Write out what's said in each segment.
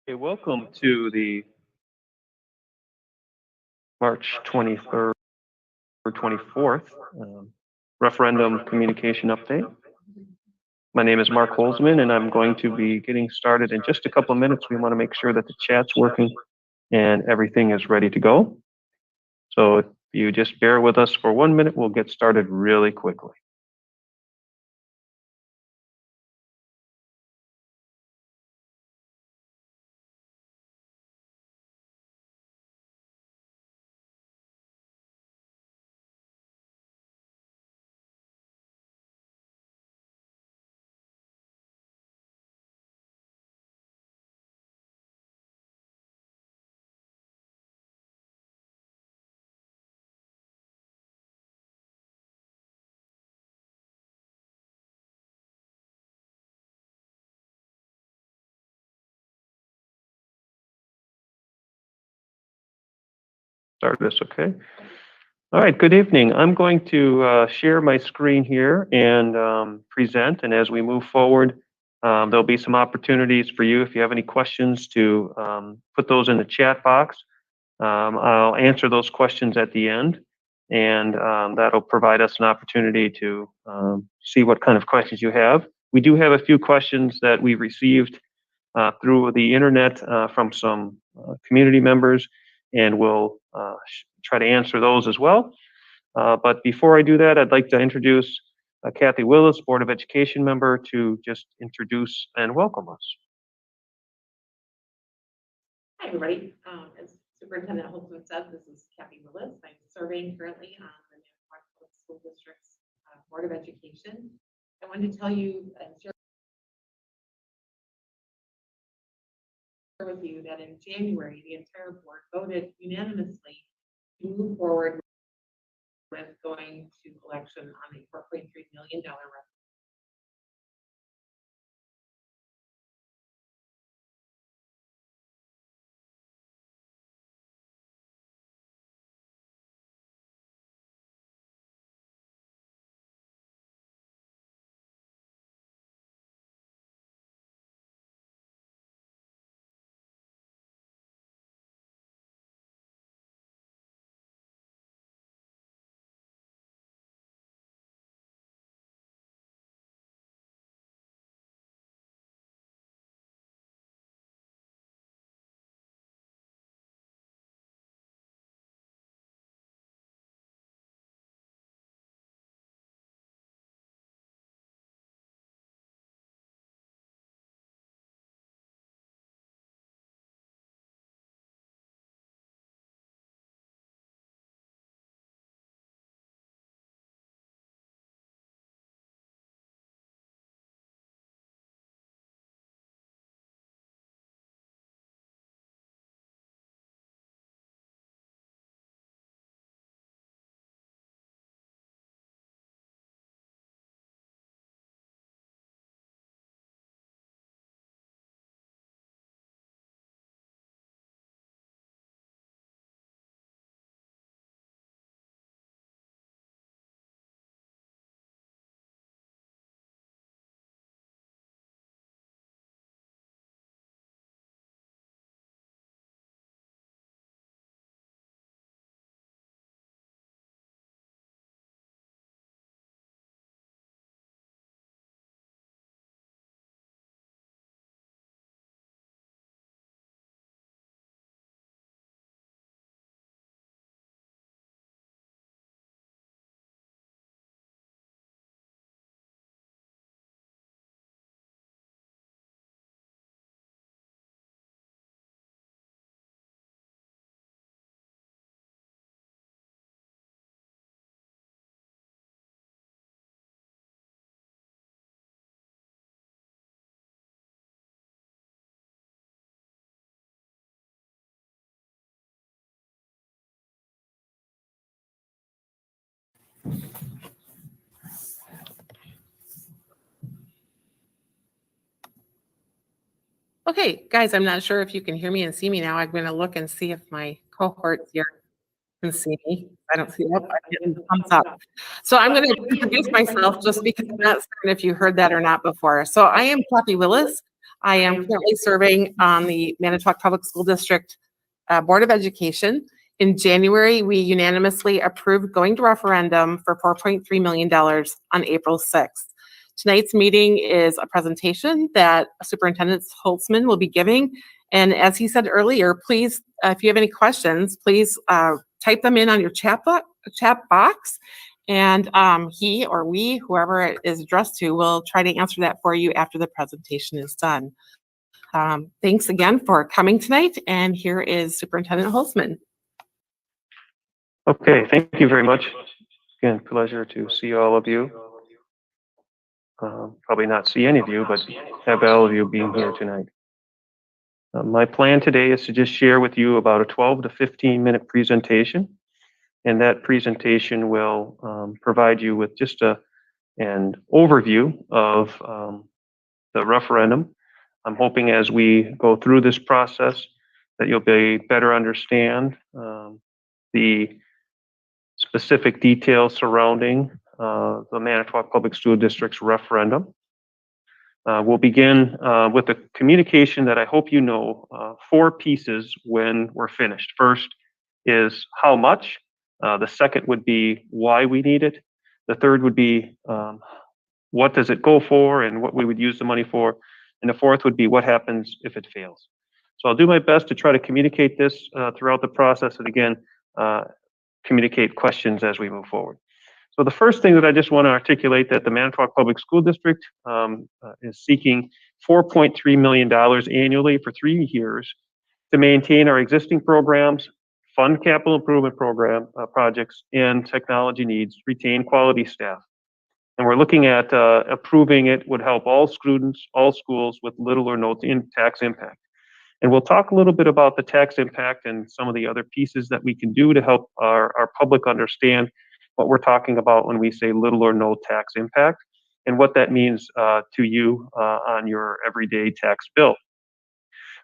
Okay, welcome to the March 23rd or 24th referendum communication update. My name is Mark Holzman, and I'm going to be getting started in just a couple of minutes. We want to make sure that the chat's working and everything is ready to go. So if you just bear with us for 1 minute, we'll get started really quickly. Start this, okay? All right, good evening. I'm going to share my screen here and present. And as we move forward, there'll be some opportunities for you if you have any questions to put those in the chat box. I'll answer those questions at the end, and that'll provide us an opportunity to see what kind of questions you have. We do have a few questions that we received through the internet from some community members, and we'll try to answer those as well. But before I do that, I'd like to introduce Kathy Willis, Board of Education member, to just introduce and welcome us. Hi, everybody. As Superintendent Holtzman said, this is Kathy Willis. I'm serving currently on the Manitowoc Public School District's Board of Education. I wanted to tell you and share with you that in January, the entire board voted unanimously to move forward with going to election on a $4.3 million referendum. Okay, guys, I'm not sure if you can hear me and see me now. I'm going to look and see if my cohorts here can see me. I don't see that. I'm getting thumbs up. So I'm going to introduce myself just because I'm not certain if you heard that or not before. So I am Kathy Willis. I am currently serving on the Manitowoc Public School District Board of Education. In January, we unanimously approved going to referendum for $4.3 million on April 6th. Tonight's meeting is a presentation that Superintendent Holtzman will be giving. And as he said earlier, please, if you have any questions, please type them in on your chat box. And he or we, whoever it is addressed to, will try to answer that for you after the presentation is done. Thanks again for coming tonight. And here is Superintendent Holtzman. Okay, thank you very much. Again, pleasure to see all of you. Probably not see any of you, but have all of you being here tonight. My plan today is to just share with you about a 12 to 15 minute presentation. And that presentation will provide you with just an overview of the referendum. I'm hoping as we go through this process that you'll better understand the specific details surrounding the Manitowoc Public School District's referendum. We'll begin with a communication that I hope you know 4 pieces when we're finished. First is how much. The second would be why we need it. The third would be what does it go for and what we would use the money for. And the fourth would be what happens if it fails. So I'll do my best to try to communicate this throughout the process, and again, communicate questions as we move forward. So the first thing that I just want to articulate that the Manitowoc Public School District is seeking $4.3 million annually for 3 years to maintain our existing programs, fund capital improvement program projects, and technology needs, retain quality staff. And we're looking at approving it would help all students, all schools with little or no tax impact. And we'll talk a little bit about the tax impact and some of the other pieces that we can do to help our public understand what we're talking about when we say little or no tax impact and what that means to you on your everyday tax bill.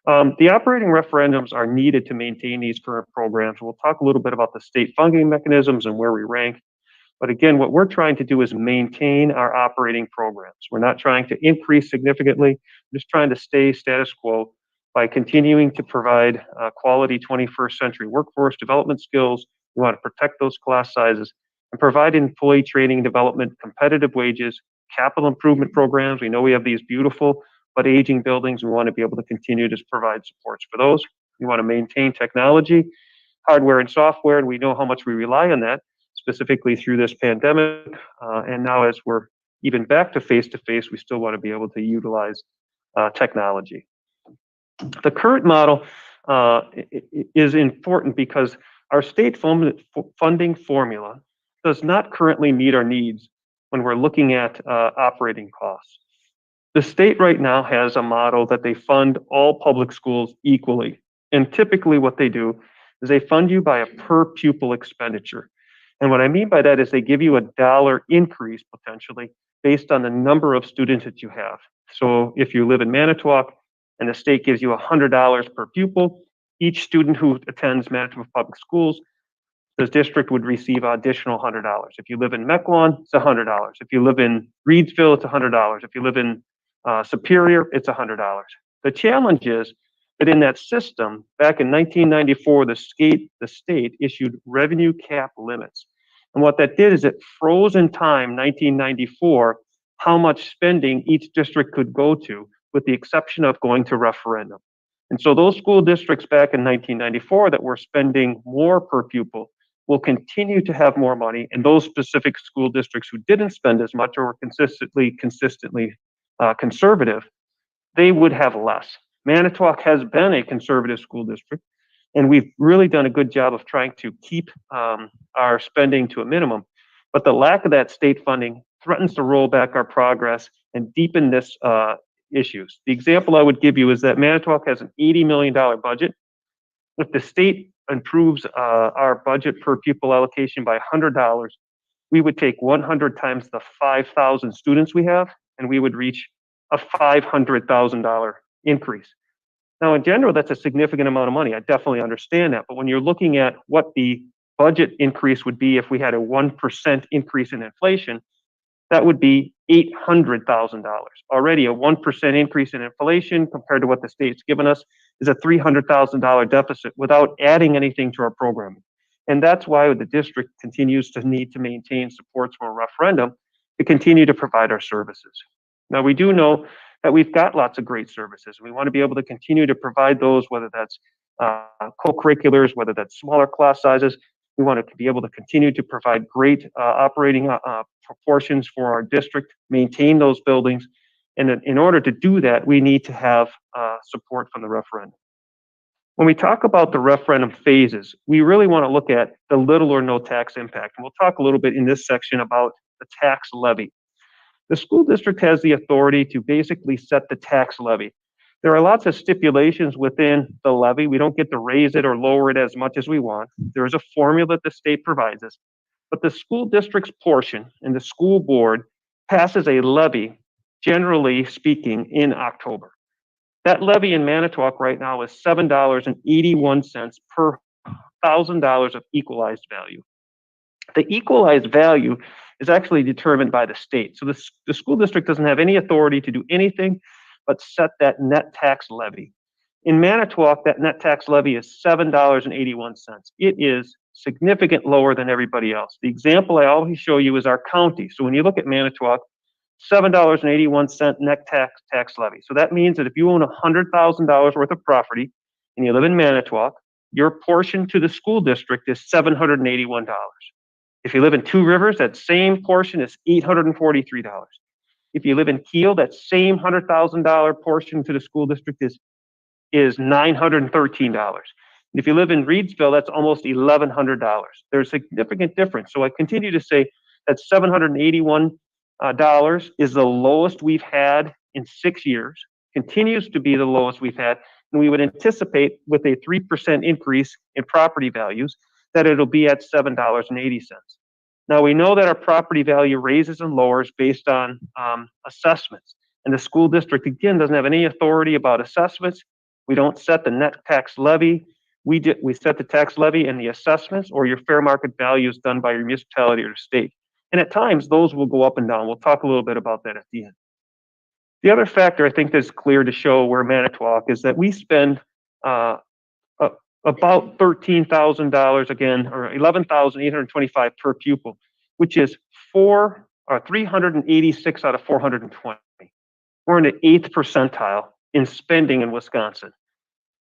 The operating referendums are needed to maintain these current programs. We'll talk a little bit about the state funding mechanisms and where we rank. But again, what we're trying to do is maintain our operating programs. We're not trying to increase significantly, we're just trying to stay status quo by continuing to provide quality 21st century workforce development skills. We want to protect those class sizes and provide employee training and development, competitive wages, capital improvement programs. We know we have these beautiful but aging buildings. We want to be able to continue to provide supports for those. We want to maintain technology, hardware and software, and we know how much we rely on that, specifically through this pandemic. And now as we're even back to face-to-face, we still want to be able to utilize technology. The current model is important because our state funding formula does not currently meet our needs when we're looking at operating costs. The state right now has a model that they fund all public schools equally. And typically what they do is they fund you by a per pupil expenditure. And what I mean by that is they give you a dollar increase potentially based on the number of students that you have. So if you live in Manitowoc and the state gives you $100 per pupil, each student who attends Manitowoc Public Schools, the district would receive an additional $100. If you live in Mequon, it's $100. If you live in Reedsville, it's $100. If you live in Superior, it's $100. The challenge is that in that system, back in 1994, the state issued revenue cap limits. And what that did is it froze in time, 1994, how much spending each district could go to, with the exception of going to referendum. And so those school districts back in 1994 that were spending more per pupil will continue to have more money, and those specific school districts who didn't spend as much or were consistently conservative, they would have less. Manitowoc has been a conservative school district, and we've really done a good job of trying to keep our spending to a minimum. But the lack of that state funding threatens to roll back our progress and deepen this issues. The example I would give you is that Manitowoc has an $80 million budget. If the state improves our budget per pupil allocation by $100, we would take 100 times the 5,000 students we have, and we would reach a $500,000 increase. Now, in general, that's a significant amount of money. I definitely understand that. But when you're looking at what the budget increase would be if we had a 1% increase in inflation, that would be $800,000. Already a 1% increase in inflation compared to what the state's given us is a $300,000 deficit without adding anything to our programming. And that's why the district continues to need to maintain supports for a referendum to continue to provide our services. Now, we do know that we've got lots of great services. We want to be able to continue to provide those, whether that's co-curriculars, whether that's smaller class sizes. We want to be able to continue to provide great operating proportions for our district, maintain those buildings. And in order to do that, we need to have support from the referendum. When we talk about the referendum phases, we really want to look at the little or no tax impact. And we'll talk a little bit in this section about the tax levy. The school district has the authority to basically set the tax levy. There are lots of stipulations within the levy. We don't get to raise it or lower it as much as we want. There is a formula that the state provides us. But the school district's portion and the school board passes a levy, generally speaking, in October. That levy in Manitowoc right now is $7.81 per $1,000 of equalized value. The equalized value is actually determined by the state. So the school district doesn't have any authority to do anything but set that net tax levy. In Manitowoc, that net tax levy is $7.81. It is significant lower than everybody else. The example I always show you is our county. So when you look at Manitowoc, $7.81 net tax levy. So that means that if you own $100,000 worth of property and you live in Manitowoc, your portion to the school district is $781. If you live in Two Rivers, that same portion is $843. If you live in Kiel, that same $100,000 portion to the school district is $913. If you live in Reedsville, that's almost $1,100. There's a significant difference. So I continue to say that $781 is the lowest we've had in 6 years, continues to be the lowest we've had, and we would anticipate with a 3% increase in property values that it'll be at $7.80. Now we know that our property value raises and lowers based on assessments, and the school district again doesn't have any authority about assessments. We don't set the net tax levy. We set the tax levy and the assessments, or your fair market value is done by your municipality or the state. And at times those will go up and down. We'll talk a little bit about that at the end. The other factor I think that's clear to show where Manitowoc is that we spend about $13,000 again, or $11,825 per pupil, which is 386 out of 420. We're in the 8th percentile in spending in Wisconsin.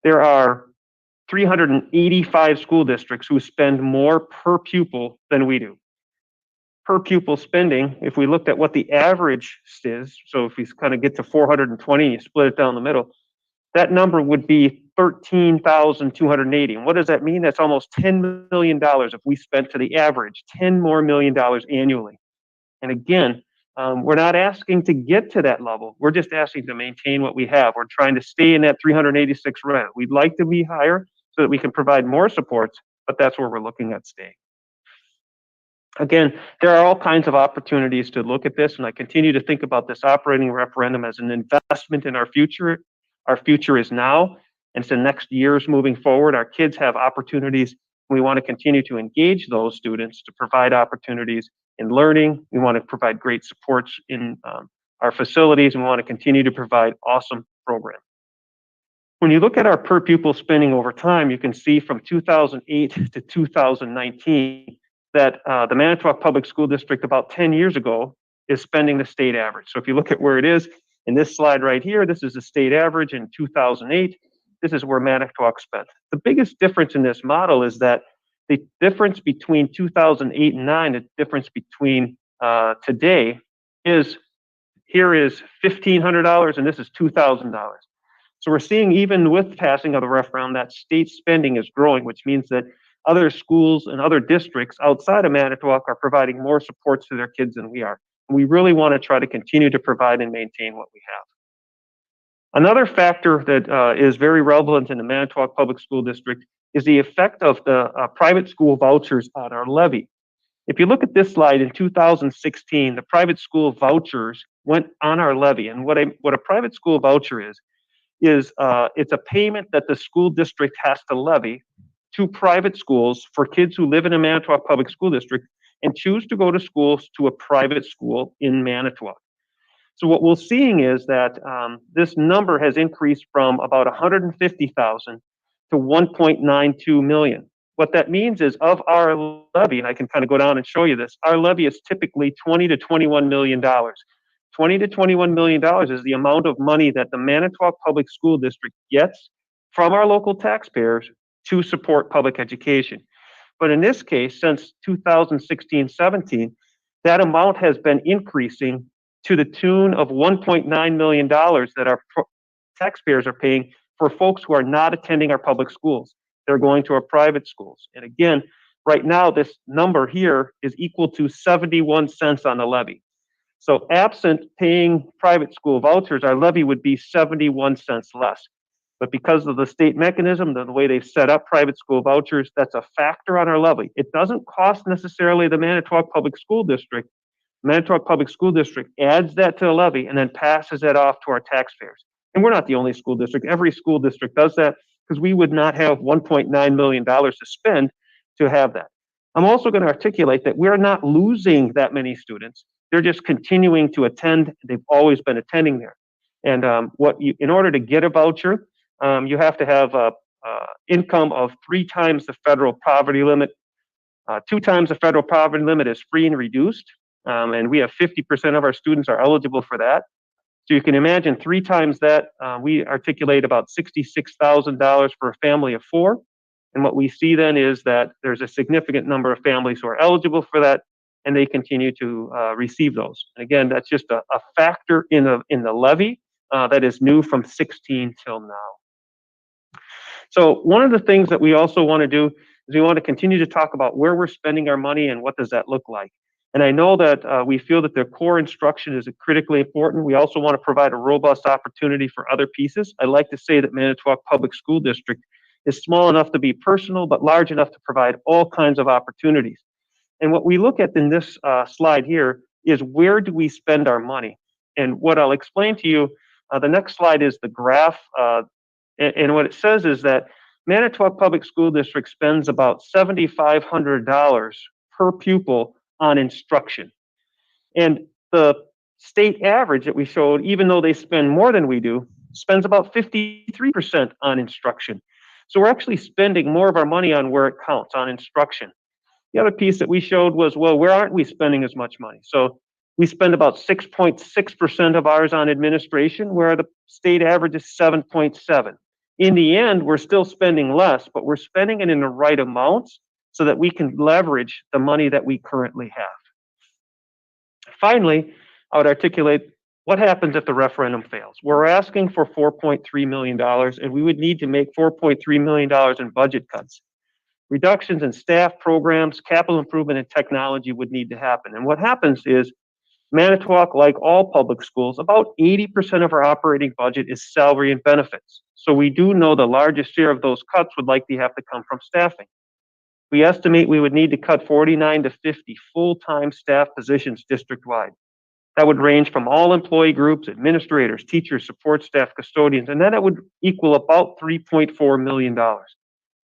There are 385 school districts who spend more per pupil than we do. Per pupil spending, if we looked at what the average is, so if we kind of get to 420 and you split it down the middle, that number would be $13,280. And what does that mean? That's almost $10 million if we spent to the average, $10 more million annually. And again, we're not asking to get to that level. We're just asking to maintain what we have. We're trying to stay in that 386 rent. We'd like to be higher so that we can provide more supports, but that's where we're looking at staying. Again, there are all kinds of opportunities to look at this, and I continue to think about this operating referendum as an investment in our future. Our future is now, and so next years moving forward, our kids have opportunities. We want to continue to engage those students to provide opportunities in learning. We want to provide great supports in our facilities, and we want to continue to provide awesome programs. When you look at our per pupil spending over time, you can see from 2008 to 2019 that the Manitowoc Public School District about 10 years ago is spending the state average. So if you look at where it is in this slide right here, this is the state average in 2008. This is where Manitowoc spent. The biggest difference in this model is that the difference between 2008 and 9, the difference between today is, here is $1,500 and this is $2,000. So we're seeing even with passing of the referendum that state spending is growing, which means that other schools and other districts outside of Manitowoc are providing more supports to their kids than we are. We really want to try to continue to provide and maintain what we have. Another factor that is very relevant in the Manitowoc Public School District is the effect of the private school vouchers on our levy. If you look at this slide, in 2016, the private school vouchers went on our levy. And what a private school voucher is it's a payment that the school district has to levy to private schools for kids who live in a Manitowoc Public School District and choose to go to schools to a private school in Manitowoc. So what we're seeing is that this number has increased from about 150,000 to 1.92 million. What that means is of our levy, and I can kind of go down and show you this, our levy is typically 20 to 21 million dollars. 20 to 21 million dollars is the amount of money that the Manitowoc Public School District gets from our local taxpayers to support public education. But in this case, since 2016-17, that amount has been increasing to the tune of $1.9 million that our taxpayers are paying for folks who are not attending our public schools. They're going to our private schools. And again, right now, this number here is equal to 71 cents on the levy. So absent paying private school vouchers, our levy would be 71 cents less. But because of the state mechanism, the way they've set up private school vouchers, that's a factor on our levy. It doesn't cost necessarily the Manitowoc Public School District. Manitowoc Public School District adds that to the levy and then passes that off to our taxpayers. And we're not the only school district. Every school district does that because we would not have $1.9 million to spend to have that. I'm also going to articulate that we're not losing that many students. They're just continuing to attend. They've always been attending there. And in order to get a voucher, you have to have a income of 3 times the federal poverty limit. 2 times the federal poverty limit is free and reduced. And we have 50% of our students are eligible for that. So you can imagine 3 times that, we articulate about $66,000 for a family of 4. And what we see then is that there's a significant number of families who are eligible for that, and they continue to receive those. And again, that's just a factor in the levy that is new from 16 till now. So one of the things that we also want to do is we want to continue to talk about where we're spending our money and what does that look like. And I know that we feel that the core instruction is critically important. We also want to provide a robust opportunity for other pieces. I like to say that Manitowoc Public School District is small enough to be personal, but large enough to provide all kinds of opportunities. And what we look at in this slide here is where do we spend our money? And what I'll explain to you, the next slide is the graph. And what it says is that Manitowoc Public School District spends about $7,500 per pupil on instruction. And the state average that we showed, even though they spend more than we do, spends about 53% on instruction. So we're actually spending more of our money on where it counts, on instruction. The other piece that we showed was, well, where aren't we spending as much money? So we spend about 6.6% of ours on administration, where the state average is 7.7. In the end, we're still spending less, but we're spending it in the right amounts so that we can leverage the money that we currently have. Finally, I would articulate what happens if the referendum fails. We're asking for $4.3 million, and we would need to make $4.3 million in budget cuts. Reductions in staff, programs, capital improvement, and technology would need to happen. And what happens is Manitowoc, like all public schools, about 80% of our operating budget is salary and benefits. So we do know the largest share of those cuts would likely have to come from staffing. We estimate we would need to cut 49 to 50 full-time staff positions district-wide. That would range from all employee groups, administrators, teachers, support staff, custodians, and then it would equal about $3.4 million.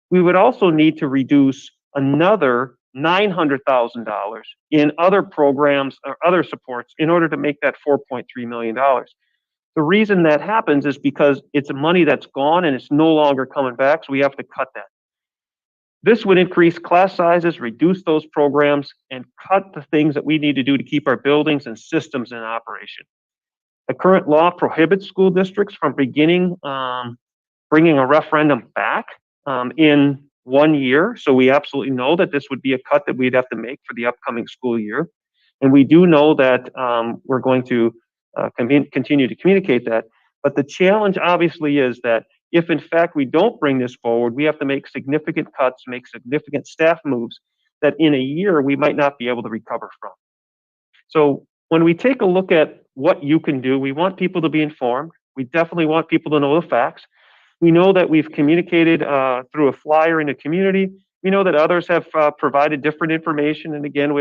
We would also need to reduce another $900,000 in other programs or other supports in order to make that $4.3 million. The reason that happens is because it's money that's gone and it's no longer coming back, so we have to cut that. This would increase class sizes, reduce those programs, and cut the things that we need to do to keep our buildings and systems in operation. The current law prohibits school districts from bringing a referendum back in 1 year. So we absolutely know that this would be a cut that we'd have to make for the upcoming school year. And we do know that we're going to continue to communicate that. But the challenge obviously is that if in fact we don't bring this forward, we have to make significant cuts, make significant staff moves that in a year we might not be able to recover from. So when we take a look at what you can do, we want people to be informed. We definitely want people to know the facts. We know that we've communicated through a flyer in the community. We know that others have provided different information. And again,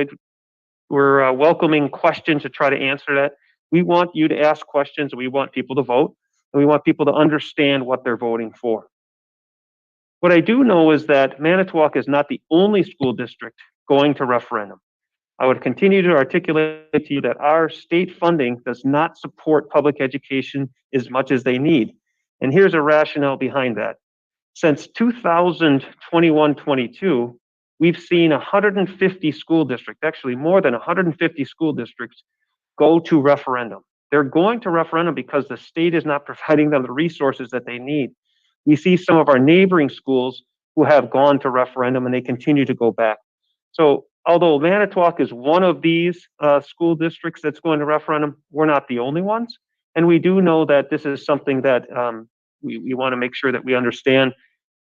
we're welcoming questions to try to answer that. We want you to ask questions, and we want people to vote, and we want people to understand what they're voting for. What I do know is that Manitowoc is not the only school district going to referendum. I would continue to articulate to you that our state funding does not support public education as much as they need. And here's a rationale behind that. Since 2021-22, we've seen 150 school districts, actually more than 150 school districts, go to referendum. They're going to referendum because the state is not providing them the resources that they need. We see some of our neighboring schools who have gone to referendum and they continue to go back. So although Manitowoc is one of these school districts that's going to referendum, we're not the only ones. And we do know that this is something that we want to make sure that we understand.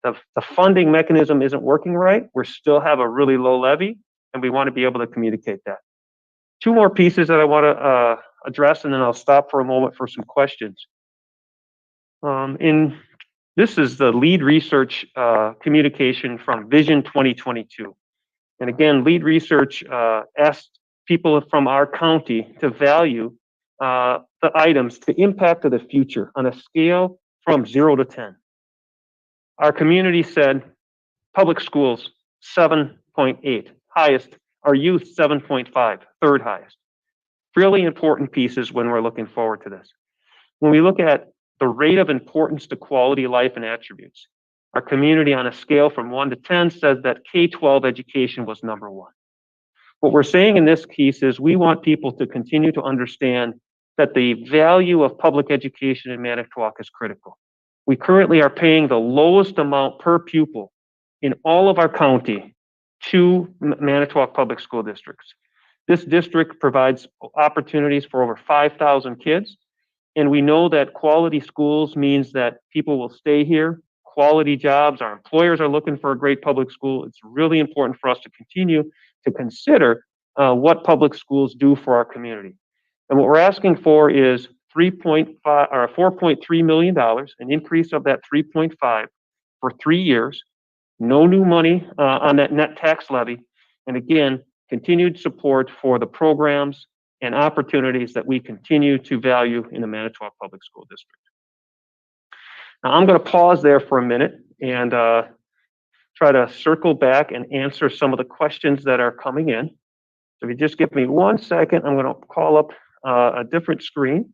The funding mechanism isn't working right. We still have a really low levy, and we want to be able to communicate that. Two more pieces that I want to address, and then I'll stop for a moment for some questions. This is the lead research communication from Vision 2022. And again, lead research asked people from our county to value the items, the impact of the future on a scale from 0 to 10. Our community said public schools, 7.8, highest. Our youth, 7.5, third highest. Really important pieces when we're looking forward to this. When we look at the rate of importance to quality of life and attributes, our community on a scale from 1 to 10 says that K-12 education was number 1. What we're saying in this case is we want people to continue to understand that the value of public education in Manitowoc is critical. We currently are paying the lowest amount per pupil in all of our county to Manitowoc Public School Districts. This district provides opportunities for over 5,000 kids, and we know that quality schools means that people will stay here, quality jobs, our employers are looking for a great public school. It's really important for us to continue to consider what public schools do for our community. And what we're asking for is $4.3 million, an increase of that 3.5 for 3 years, no new money on that net tax levy, and again, continued support for the programs and opportunities that we continue to value in the Manitowoc Public School District. Now I'm going to pause there for a minute and try to circle back and answer some of the questions that are coming in. So if you just give me 1 second, I'm going to call up a different screen,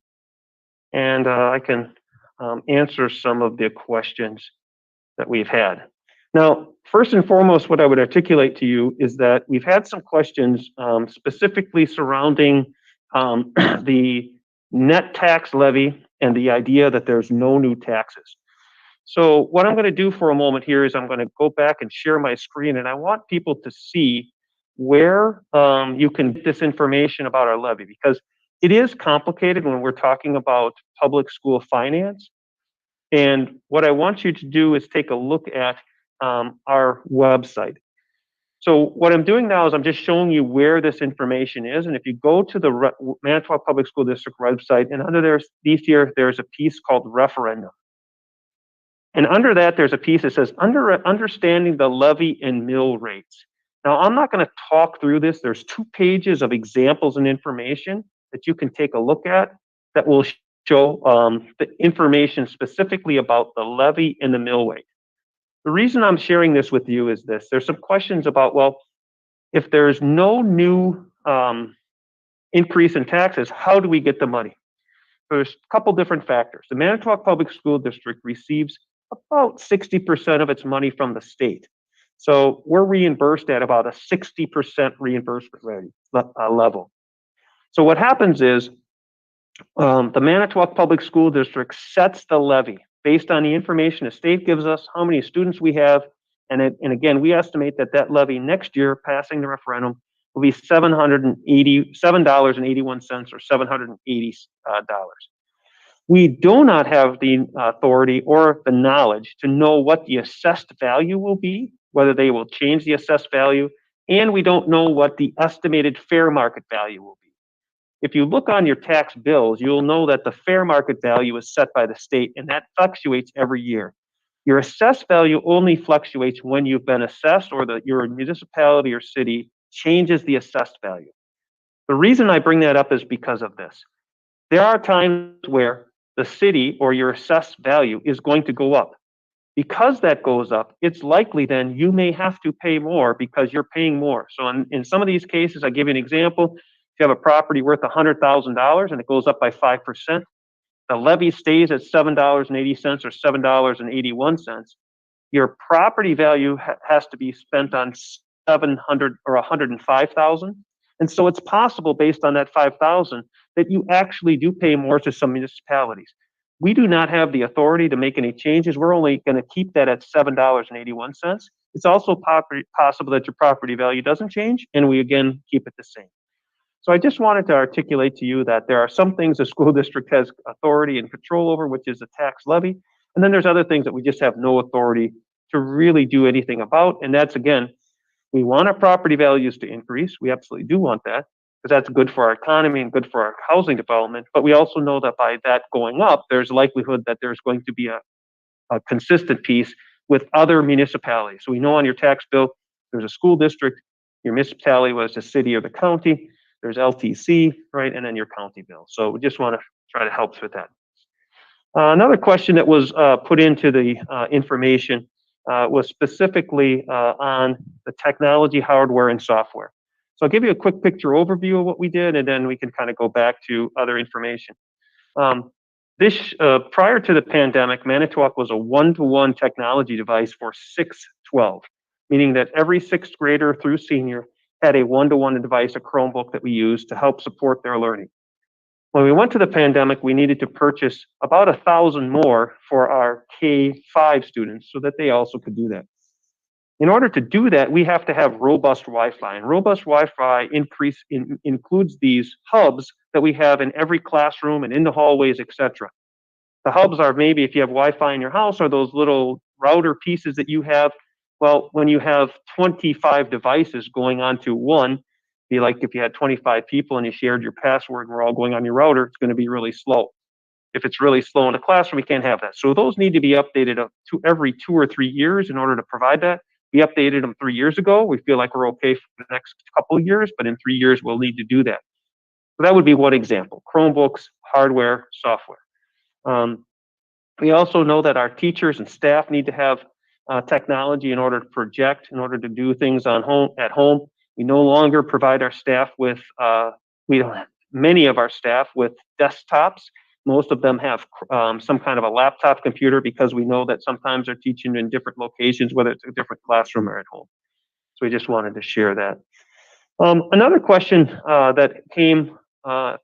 and I can answer some of the questions that we've had. Now, first and foremost, what I would articulate to you is that we've had some questions specifically surrounding the net tax levy and the idea that there's no new taxes. So what I'm going to do for a moment here is I'm going to go back and share my screen, and I want people to see where you can get this information about our levy, because it is complicated when we're talking about public school finance. And what I want you to do is take a look at our website. So what I'm doing now is I'm just showing you where this information is. And if you go to the Manitowoc Public School District website, and under there's a piece called Referendum. And under that, there's a piece that says Understanding the Levy and Mill Rates. Now, I'm not going to talk through this. There's 2 pages of examples and information that you can take a look at that will show the information specifically about the levy and the mill rate. The reason I'm sharing this with you is this. There's some questions about, well, if there's no new increase in taxes, how do we get the money? There's a couple different factors. The Manitowoc Public School District receives about 60% of its money from the state. So we're reimbursed at about a 60% reimbursement rate level. So what happens is the Manitowoc Public School District sets the levy based on the information the state gives us, how many students we have, and again, we estimate that that levy next year, passing the referendum, will be $787.81 or $780. We do not have the authority or the knowledge to know what the assessed value will be, whether they will change the assessed value, and we don't know what the estimated fair market value will be. If you look on your tax bills, you'll know that the fair market value is set by the state, and that fluctuates every year. Your assessed value only fluctuates when you've been assessed or your municipality or city changes the assessed value. The reason I bring that up is because of this. There are times where the city or your assessed value is going to go up Because that goes up, it's likely then you may have to pay more because you're paying more. So in some of these cases, I give you an example. If you have a property worth $100,000 and it goes up by 5%, the levy stays at $7.80 or $7.81. Your property value has to be spent on 700 or 105,000. And so it's possible based on that 5,000 that you actually do pay more to some municipalities. We do not have the authority to make any changes. We're only going to keep that at $7.81. It's also possible that your property value doesn't change, and we again keep it the same. So I just wanted to articulate to you that there are some things the school district has authority and control over, which is a tax levy. And then there's other things that we just have no authority to really do anything about. And that's, again, we want our property values to increase. We absolutely do want that because that's good for our economy and good for our housing development. But we also know that by that going up, there's likelihood that there's going to be a consistent piece with other municipalities. So we know on your tax bill, there's a school district, your municipality was the city or the county, there's LTC, right, and then your county bill. So we just want to try to help with that. Another question that was put into the information was specifically on the technology, hardware, and software. So I'll give you a quick picture overview of what we did, and then we can kind of go back to other information. Prior to the pandemic, Manitowoc was a one-to-one technology device for 6-12, meaning that every sixth grader through senior had a one-to-one device, a Chromebook that we used to help support their learning. When we went to the pandemic, we needed to purchase about 1,000 more for our K-5 students so that they also could do that. In order to do that, we have to have robust Wi-Fi, and robust Wi-Fi includes these hubs that we have in every classroom and in the hallways, etc. The hubs are maybe if you have Wi-Fi in your house, are those little router pieces that you have. Well, when you have 25 devices going onto one, be like if you had 25 people and you shared your password and we're all going on your router, it's going to be really slow. If it's really slow in the classroom, we can't have that. So those need to be updated to every 2 or 3 years in order to provide that. We updated them 3 years ago. We feel like we're okay for the next couple of years, but in 3 years, we'll need to do that. So that would be one example, Chromebooks, hardware, software. We also know that our teachers and staff need to have technology in order to project, in order to do things at home. We no longer provide our staff with, many of our staff with desktops. Most of them have some kind of a laptop computer because we know that sometimes they're teaching in different locations, whether it's a different classroom or at home. So we just wanted to share that. Another question that came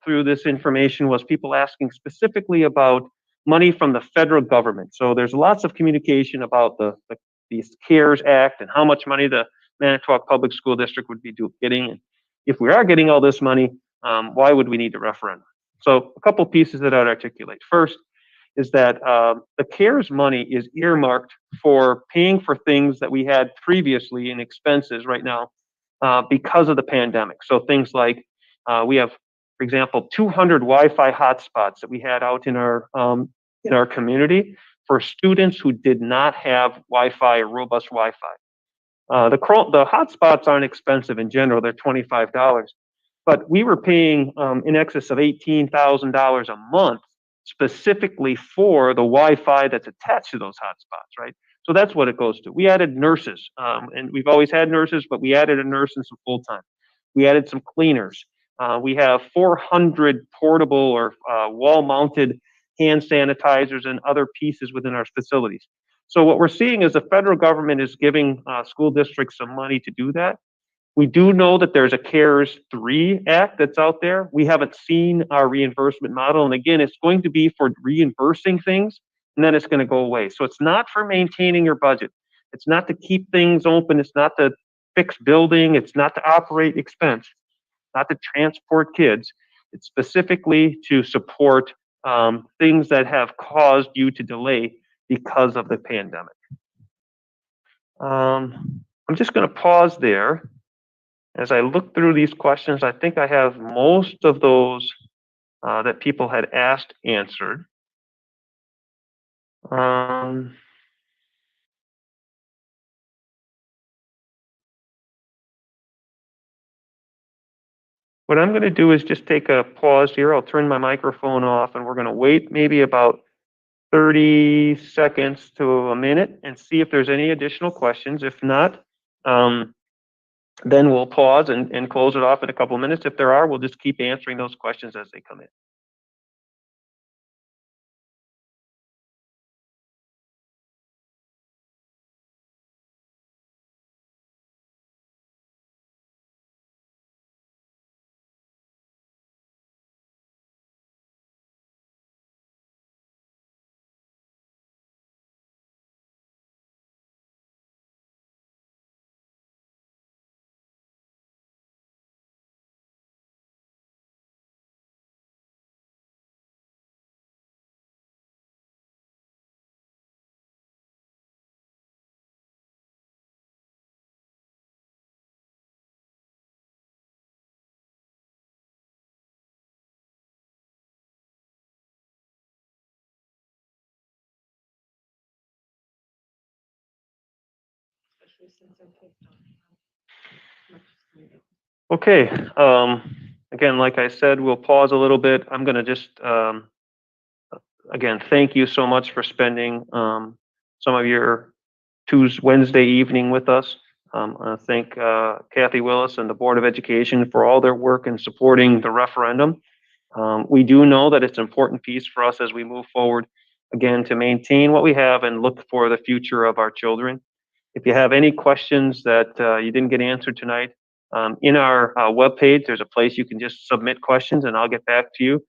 through this information was people asking specifically about money from the federal government. So there's lots of communication about the CARES Act and how much money the Manitowoc Public School District would be getting. And if we are getting all this money, why would we need a referendum? So a couple pieces that I'd articulate. First is that the CARES money is earmarked for paying for things that we had previously in expenses right now because of the pandemic. So things like we have, for example, 200 Wi-Fi hotspots that we had out in our community for students who did not have Wi-Fi or robust Wi-Fi. The hotspots aren't expensive in general; they're $25. But we were paying in excess of $18,000 a month specifically for the Wi-Fi that's attached to those hotspots, right? So that's what it goes to. We added nurses, and we've always had nurses, but we added a nurse and some full-time. We added some cleaners. We have 400 portable or wall-mounted hand sanitizers and other pieces within our facilities. So what we're seeing is the federal government is giving school districts some money to do that. We do know that there's a CARES 3 Act that's out there. We haven't seen our reimbursement model. And again, it's going to be for reimbursing things, and then it's going to go away. So it's not for maintaining your budget. It's not to keep things open. It's not to fix building. It's not to operate expense, not to transport kids. It's specifically to support things that have caused you to delay because of the pandemic. I'm just going to pause there. As I look through these questions, I think I have most of those that people had asked answered. What I'm going to do is just take a pause here. I'll turn my microphone off, and we're going to wait maybe about 30 seconds to a minute and see if there's any additional questions. If not, then we'll pause and close it off in a couple of minutes. If there are, we'll just keep answering those questions as they come in. Especially since our kids don't have much time. Okay, again, like I said, we'll pause a little bit. I'm gonna just, again, thank you so much for spending some of your Wednesday evening with us. I thank Kathy Willis and the Board of Education for all their work in supporting the referendum. We do know that it's an important piece for us as we move forward, again, to maintain what we have and look for the future of our children. If you have any questions that you didn't get answered tonight, in our webpage, there's a place you can just submit questions and I'll get back to you.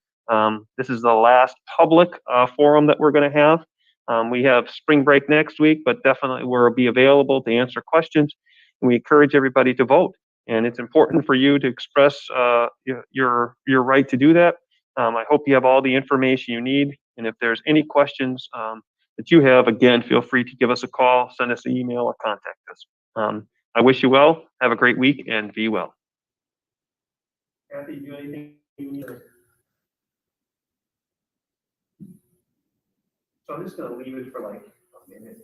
This is the last public forum that we're going to have. We have spring break next week, but definitely we'll be available to answer questions. We encourage everybody to vote, and it's important for you to express your right to do that. I hope you have all the information you need, and if there's any questions that you have, again, feel free to give us a call, send us an email, or contact us. I wish you well. Have a great week and be well. Kathy, do anything you need? So I'm just going to leave it for like a minute.